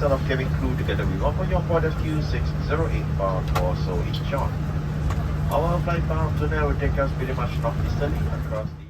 of cabin crew together with welcome your board SQ608 bound for Seoul Incheon. Our flight bound today will take us pretty much northeasterly across the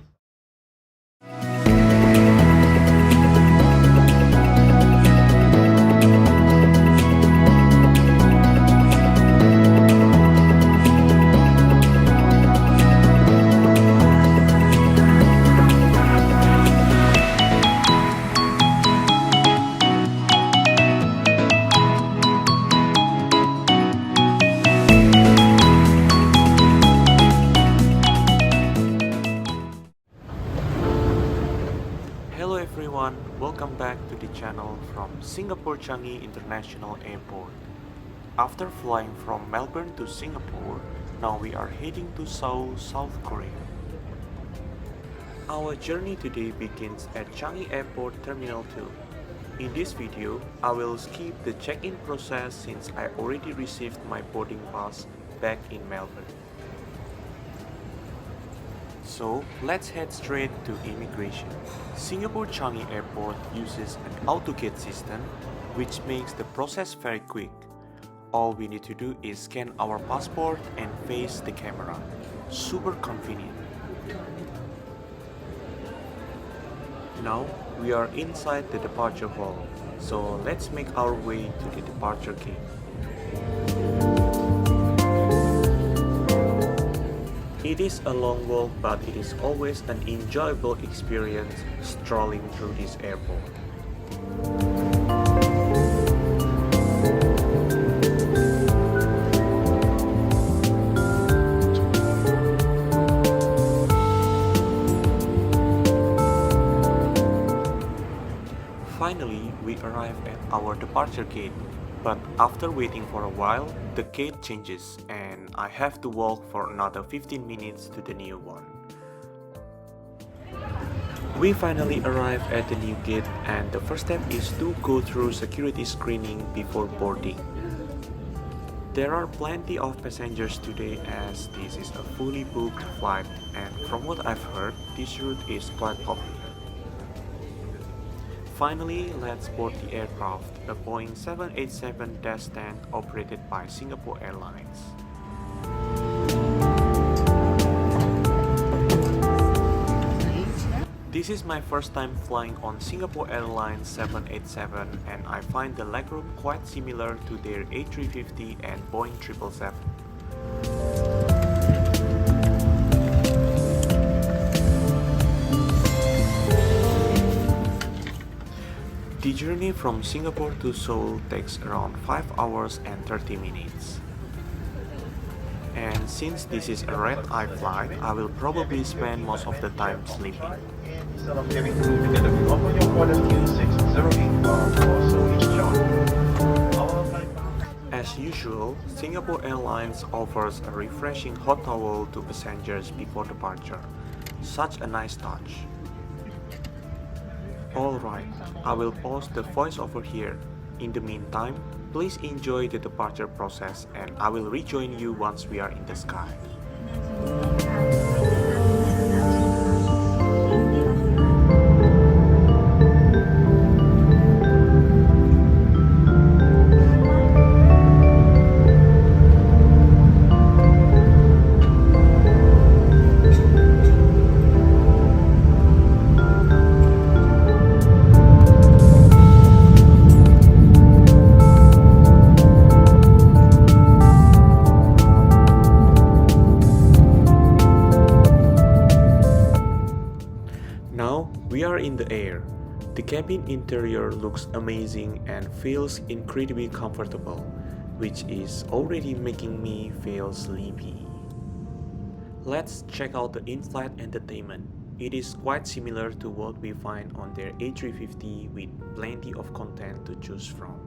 Hello everyone, welcome back to the channel from Singapore Changi International Airport. After flying from Melbourne to Singapore, now we are heading to Seoul, South Korea. Our journey today begins at Changi Airport Terminal 2. In this video, I will skip the check-in process since I already received my boarding pass back in Melbourne. So, let's head straight to immigration. Singapore Changi Airport uses an auto-gate system, which makes the process very quick. All we need to do is scan our passport and face the camera. Super convenient. Now, we are inside the departure hall, so let's make our way to the departure gate. It is a long walk, but it is always an enjoyable experience strolling through this airport. Finally, we arrive at our departure gate. But after waiting for a while, the gate changes and I have to walk for another 15 minutes to the new one. We finally arrive at the new gate and the first step is to go through security screening before boarding. There are plenty of passengers today as this is a fully booked flight and from what I've heard, this route is quite popular. Finally, let's board the aircraft, a Boeing 787-10 operated by Singapore Airlines. This is my first time flying on Singapore Airlines 787 and I find the legroom quite similar to their A350 and Boeing 777. The journey from Singapore to Seoul takes around 5 hours and 30 minutes. And since this is a red-eye flight, I will probably spend most of the time sleeping. As usual, Singapore Airlines offers a refreshing hot towel to passengers before departure. Such a nice touch. Alright, I will pause the voiceover here. In the meantime, please enjoy the departure process and I will rejoin you once we are in the sky. Now we are in the air. The cabin interior looks amazing and feels incredibly comfortable, which is already making me feel sleepy. Let's check out the in-flight entertainment. It is quite similar to what we find on their A350 with plenty of content to choose from.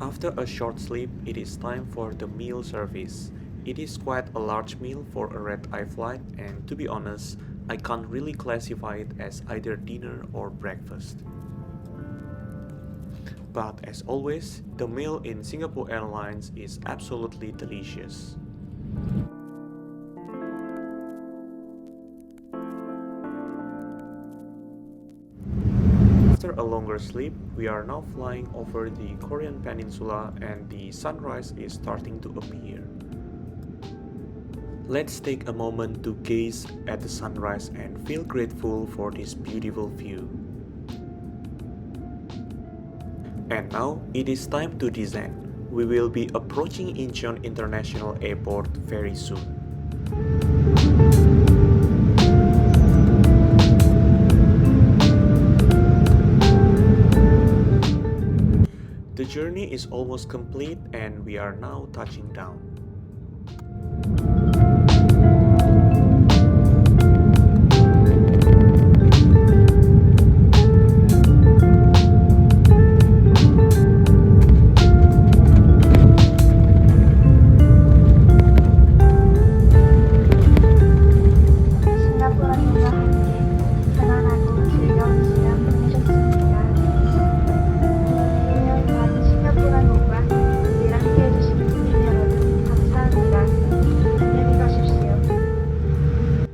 After a short sleep, it is time for the meal service. It is quite a large meal for a red-eye flight and to be honest, I can't really classify it as either dinner or breakfast. But as always, the meal in Singapore Airlines is absolutely delicious. After a longer sleep, we are now flying over the Korean peninsula and the sunrise is starting to appear. Let's take a moment to gaze at the sunrise and feel grateful for this beautiful view. And now it is time to descend. We will be approaching Incheon International Airport very soon. The journey is almost complete and we are now touching down. 싱가포르님과 함께 편안하고 즐거운 시간 보내셨습니다. 오늘 많은 싱가포르님과 우리랑 함께해주신 국민 여러분 감사합니다. 안녕히 가십시오.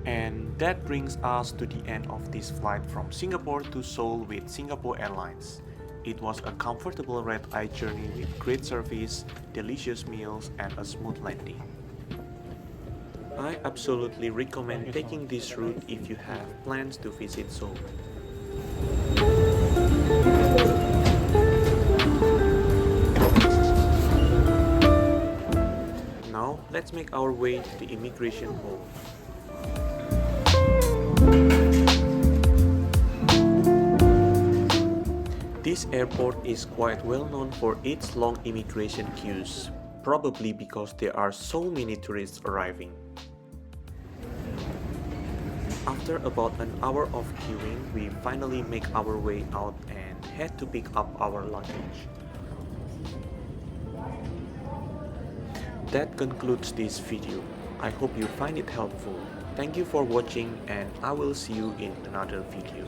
And that brings us to the end of this flight from Singapore to Seoul with Singapore Airlines. It was a comfortable red-eye journey with great service, delicious meals, and a smooth landing. I absolutely recommend taking this route if you have plans to visit Seoul. Now, let's make our way to the immigration hall. This airport is quite well known for its long immigration queues, probably because there are so many tourists arriving. After about an hour of queuing, we finally make our way out and head to pick up our luggage. That concludes this video. I hope you find it helpful. Thank you for watching and I will see you in another video.